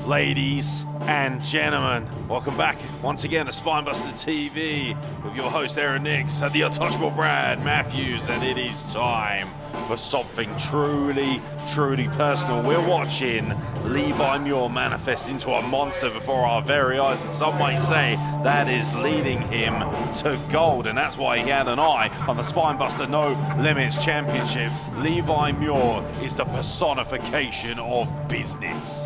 Ladies and gentlemen, welcome back once again to Spinebuster TV with your host Aaron Nix and the untouchable Brad Matthews, and it is time for something truly personal. We're watching Levi Muir manifest into a monster before our very eyes, and some might say that is leading him to gold, and that's why he had an eye on the Spinebuster No Limits Championship. Levi Muir is the personification of business.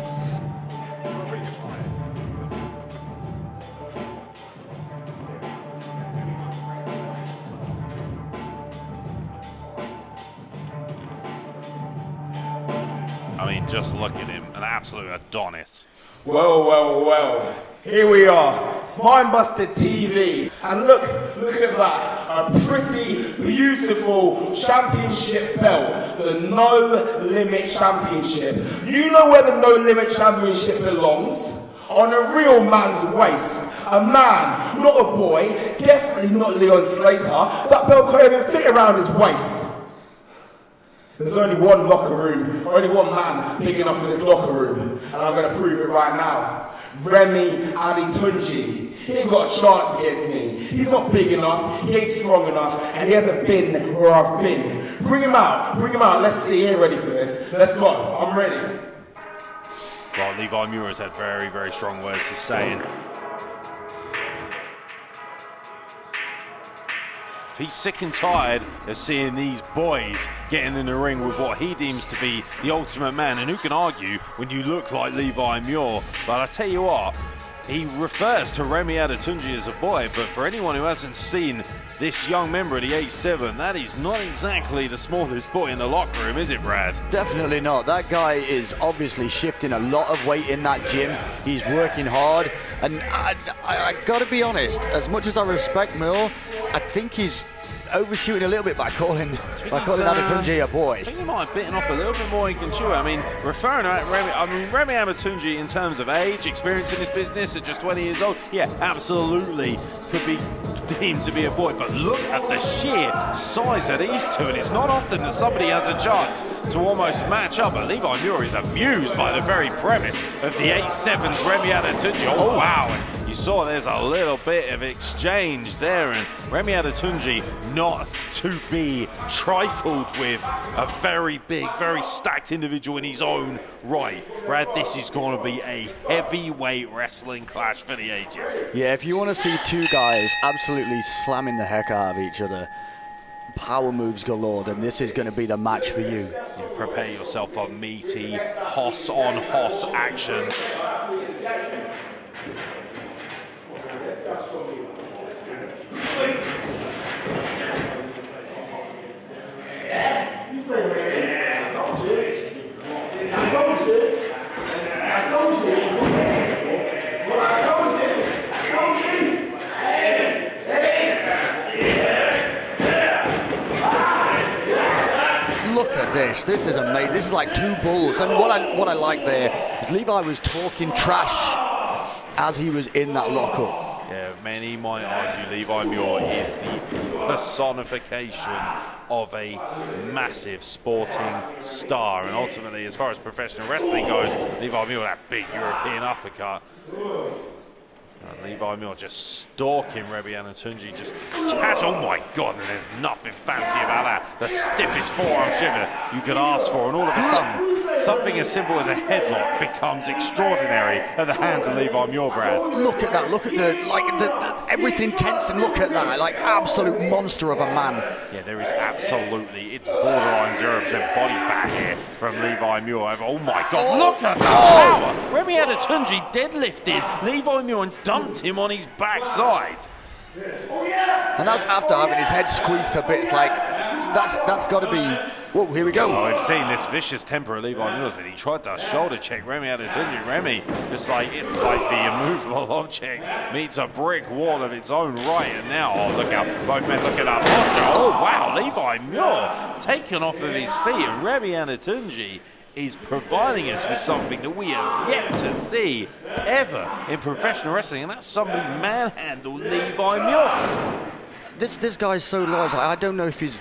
I mean, just look at him, an absolute Adonis. Well, here we are, Spinebuster TV, and look at that, a pretty, beautiful championship belt, the No Limit Championship. You know where the No Limit Championship belongs? On a real man's waist. A man, not a boy, definitely not Leon Slater. That belt can't even fit around his waist. There's only one locker room, only one man big enough for this locker room, and I'm going to prove it right now. Remi Adetunji. He ain't got a chance against me. He's not big enough, he ain't strong enough, and he hasn't been where I've been. Bring him out, let's see, he ain't ready for this. Let's go, I'm ready. Well, Levi Muir has had very strong words to say, and if he's sick and tired of seeing these boys getting in the ring with what he deems to be the ultimate man, and who can argue when you look like Levi Muir? But I tell you what, he refers to Remi Adetunji as a boy, but for anyone who hasn't seen this young member of the 8-7, that is not exactly the smallest boy in the locker room, is it, Brad? Definitely not. That guy is obviously shifting a lot of weight in that gym. He's working hard, and I gotta be honest, as much as I respect Muir, I think he's overshooting a little bit by calling Adetunji a boy. I think he might have bitten off a little bit more than he can chew. I mean, referring to Remi Adetunji in terms of age, experience in his business at just 20 years old, yeah, absolutely could be deemed to be a boy. But look at the sheer size of these two, and it's not often that somebody has a chance to almost match up. But Levi Muir is amused by the very premise of the 8-7's Remi Adetunji. Oh, wow. And you saw there's a little bit of exchange there, and Remi Adetunji not to be trifled with, a very big, very stacked individual in his own right. Brad, this is going to be a heavyweight wrestling clash for the ages. Yeah, if you want to see two guys absolutely slamming the heck out of each other, power moves galore, then this is going to be the match for you. Prepare yourself for meaty, hoss-on-hoss action. Look at this. This is amazing. This is like two bulls. And what I like there is Levi was talking trash as he was in that lockup. Yeah, many might argue Levi Muir is the personification of a massive sporting star, and ultimately, as far as professional wrestling goes, Levi Muir, that big European uppercut. Levi Muir just stalking Remi Adetunji, just catch, oh my God, and there's nothing fancy about that. The stiffest forearm shiver you could ask for, and all of a sudden, something as simple as a headlock becomes extraordinary at the hands of Levi Muir, Brad. Look at that, look at the everything tense, and look at that, like absolute monster of a man. Yeah, there is absolutely, it's borderline 0% body fat here from Levi Muir. Oh my God, look at the power! Remi Adetunji deadlifted Levi Muir and dumped him on his backside. And that's after having his head squeezed to bits. Like, that's got to be... Whoa, here we go. Oh, we've seen this vicious temper of Levi Muir, and he tried to shoulder check Remi Adetunji. Remi, just like it's like the immovable object meets a brick wall of its own right, and now, oh, look out, both men looking up. Oh, wow, Levi Muir taken off of his feet, and Remi Adetunji is providing us with something that we have yet to see ever in professional wrestling, and that's somebody manhandle Levi Muir. This guy's so large. I don't know if he's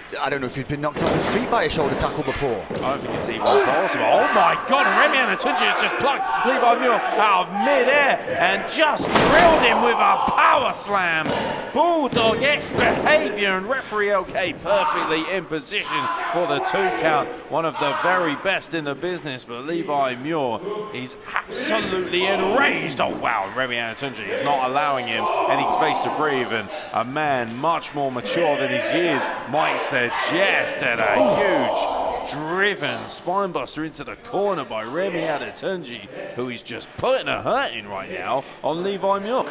been knocked off his feet by a shoulder tackle before. I don't think it's even possible. Oh my God! Remi Adetunji has just plucked Levi Muir out of mid-air and just drilled him with a power slam. Bulldog-esque behavior, and referee LK perfectly in position for the 2 count. One of the very best in the business, but Levi Muir is absolutely enraged. Oh wow! Remi Adetunji is not allowing him any space to breathe, and a man much more mature than his years might suggest, and a huge driven spinebuster into the corner by Remi Adetunji, who is just putting a hurting right now on Levi Muir.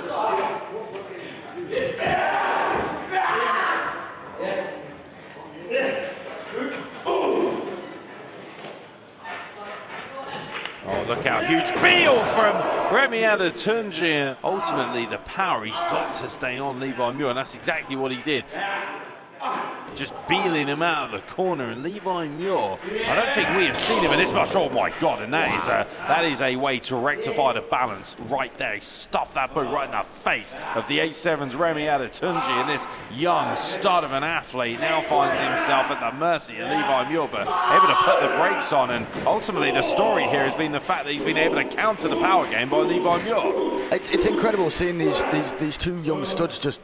Oh, look out, huge peel from Remi Adetunji. Ultimately, the power, he's got to stay on Levi Muir, and that's exactly what he did. Just beeling him out of the corner, and Levi Muir, I don't think we have seen him in this much. Oh my God, and that is a way to rectify the balance right there. He stuffed that boot right in the face of the 8'7's Remi Adetunji, and this young stud of an athlete now finds himself at the mercy of Levi Muir, but able to put the brakes on. And ultimately the story here has been the fact that he's been able to counter the power game by Levi Muir. It's incredible seeing these 2 young studs just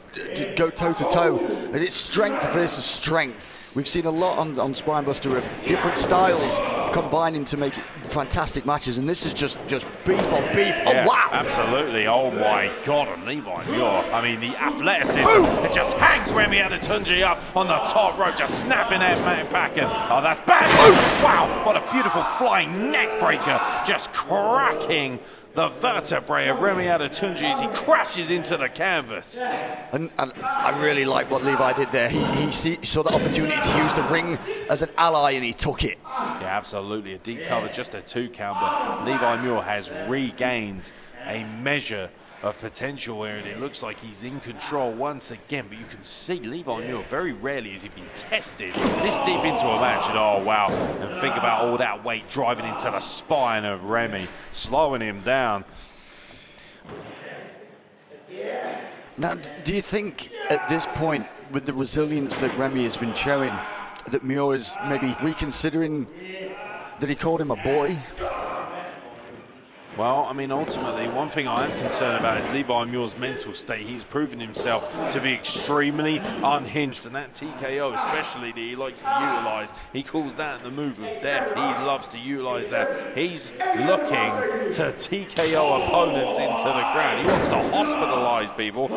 go toe to toe, and it's strength versus strength. We've seen a lot on Spinebuster of different styles combining to make fantastic matches, and this is just beef on beef. Yeah, oh wow! Absolutely. Oh my God, and Levi Muir. I mean, the athleticism. It just hangs Remi Adetunji up on the top rope, just snapping that man back, and oh, that's bad. Wow! What a beautiful flying neck breaker, just cracking the vertebrae of Remi Adetunji as he crashes into the canvas. And I really like what Levi did there. He saw the opportunity to use the ring as an ally, and he took it. Yeah, absolutely. A deep cover, just a 2 count, but Levi Muir has regained a measure of potential where it looks like he's in control once again, but you can see Levi Muir, very rarely has he been tested this deep into a match, and oh wow, and think about all that weight driving into the spine of Remi, slowing him down. Now, do you think at this point, with the resilience that Remi has been showing, that Muir is maybe reconsidering that he called him a boy? Well, I mean, ultimately, one thing I am concerned about is Levi Muir's mental state. He's proven himself to be extremely unhinged, and that TKO especially that he likes to utilise, he calls that the move of death. He loves to utilise that. He's looking to TKO opponents into the ground. He wants to hospitalise people.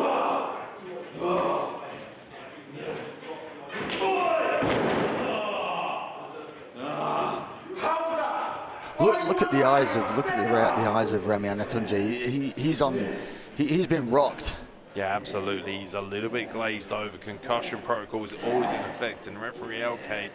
Look at the eyes of Remi Adetunji. He's been rocked. Yeah, absolutely. He's a little bit glazed over. Concussion protocol is always in effect, and referee LK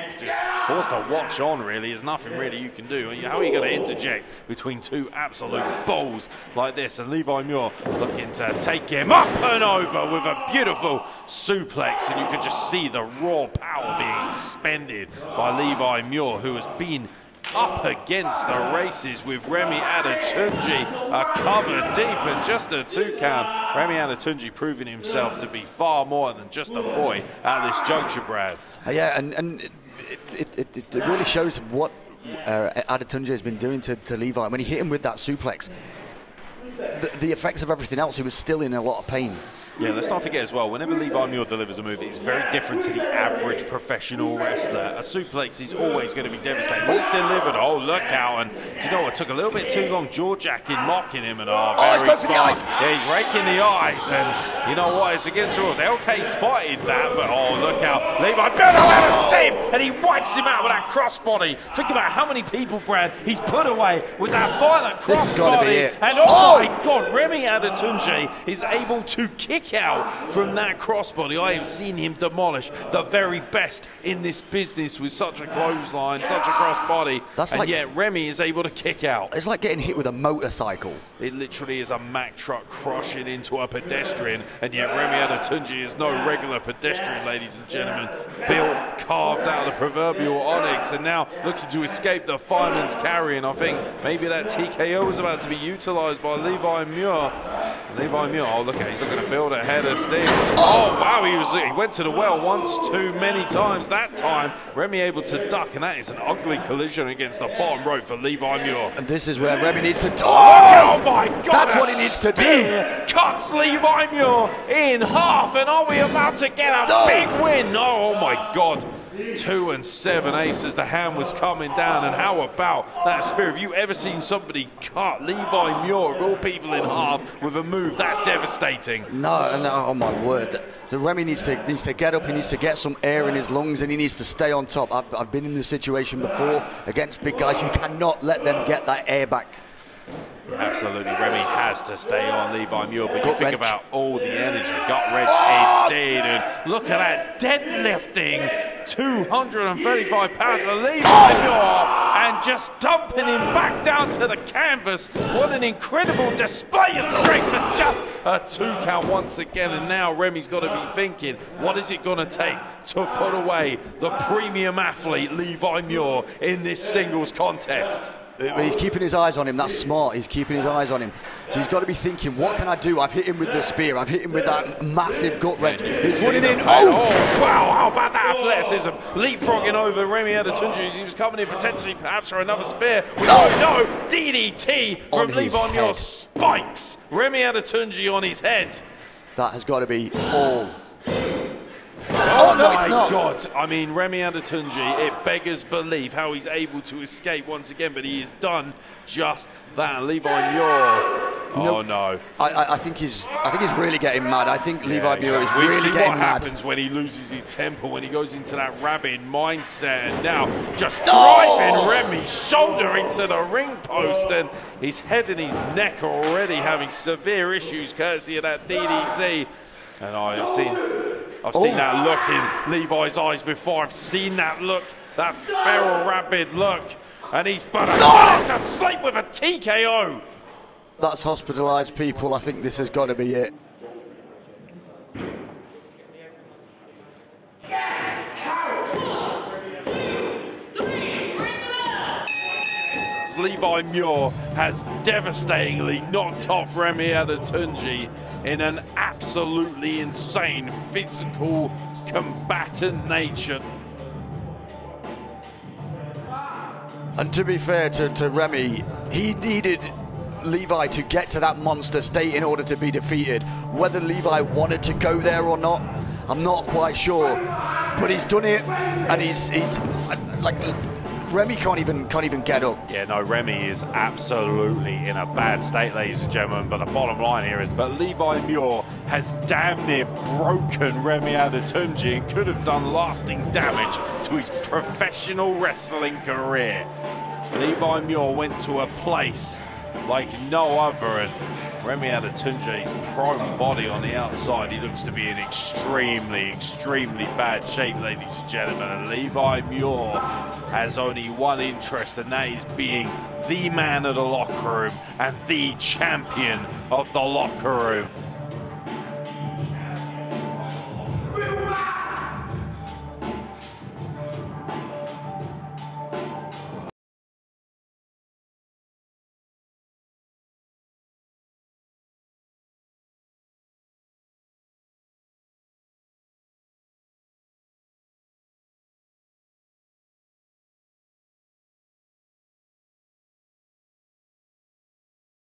is just forced to watch on, really. There's nothing really you can do. How are you going to interject between 2 absolute bulls like this? And Levi Muir looking to take him up and over with a beautiful suplex, and you can just see the raw power being expended by Levi Muir, who has been up against the races with Remi Adetunji, a cover deep and just a 2 count. Remi Adetunji proving himself to be far more than just a boy at this juncture, Brad. Yeah, and it really shows what Adetunji has been doing to Levi. When he hit him with that suplex, the effects of everything else, he was still in a lot of pain. Yeah, let's not forget as well, whenever Levi Muir delivers a move, it's very different to the average professional wrestler. A suplex is always going to be devastating. He's delivered, oh, look out, and you know what, took a little bit too long, jaw-jacking, mocking him, and very smart. Yeah, he's raking the eyes, and you know what, it's against the rules. LK spotted that, but oh, look out, Levi better out of steam, and he wipes him out with that crossbody. Think about how many people, Brad, he's put away with that violent crossbody, and oh my God, Remi Adetunji is able to kick out from that crossbody. I have seen him demolish the very best in this business with such a clothesline, such a crossbody, and yet Remi is able to kick out. It's like getting hit with a motorcycle. It literally is a Mack truck crushing into a pedestrian, and yet Remi Adetunji is no regular pedestrian, ladies and gentlemen. Built, carved out of the proverbial onyx, and now looking to escape the fireman's carry, and I think maybe that TKO was about to be utilised by Levi Muir. Levi Muir, oh look at, he's looking to build ahead of steam. Oh wow, he went to the well once too many times. That time, Remi able to duck, and that is an ugly collision against the bottom rope for Levi Muir. And this is where Remi needs to... Oh my God! That's what he needs to do. Cuts Levi Muir in half, and are we about to get a big win? Oh my God. 2 7/8 as the hand was coming down. And how about that spear? Have you ever seen somebody cut Levi Muir, of all people, in half with a move that devastating? No, oh my word. So Remi needs to get up, he needs to get some air in his lungs, and he needs to stay on top. I've been in this situation before against big guys. You cannot let them get that air back. Absolutely, Remi has to stay on Levi Muir, but you think about all the energy. Gut wrench indeed, and look at that deadlifting 235 pounds of Levi Muir, and just dumping him back down to the canvas. What an incredible display of strength, and just a 2 count once again. And now Remi's got to be thinking, what is it going to take to put away the premium athlete Levi Muir in this singles contest? He's keeping his eyes on him. That's smart. He's keeping his eyes on him. So he's got to be thinking, what can I do? I've hit him with the spear. I've hit him with that massive gut wrench. He's running in. Oh, wow. How about that athleticism? Leapfrogging over Remi Adetunji. He was coming in potentially perhaps for another spear. No. DDT from Levi Muir. Spikes Remi Adetunji on his head. That has got to be all. Oh no, my it's not. God. I mean, Remi Adetunji, it beggars belief how he's able to escape once again, but he has done just that. Levi Muir. No. I think he's really getting mad. I think Levi Muir is really getting mad. What happens when he loses his temper, when he goes into that rabid mindset, and now just driving Remi's shoulder into the ring post, and his head and his neck are already having severe issues courtesy of that DDT. And I've seen that look in Levi's eyes before. I've seen that look, that feral, rabid look. And he's put to sleep with a TKO. That's hospitalised people. I think this has got to be it. Levi Muir has devastatingly knocked off Remi Adetunji in an absolutely insane physical combatant nature. And to be fair to Remi, he needed Levi to get to that monster state in order to be defeated. Whether Levi wanted to go there or not, I'm not quite sure. But he's done it, and he's like, Remi can't even get up. Yeah, no, Remi is absolutely in a bad state, ladies and gentlemen. But the bottom line here is, but Levi Muir has damn near broken Remi Adetunji and could have done lasting damage to his professional wrestling career. Levi Muir went to a place like no other, and Remi Adetunji's prone body on the outside, he looks to be in extremely bad shape, ladies and gentlemen. And Levi Muir has only one interest, and that is being the man of the locker room and the champion of the locker room.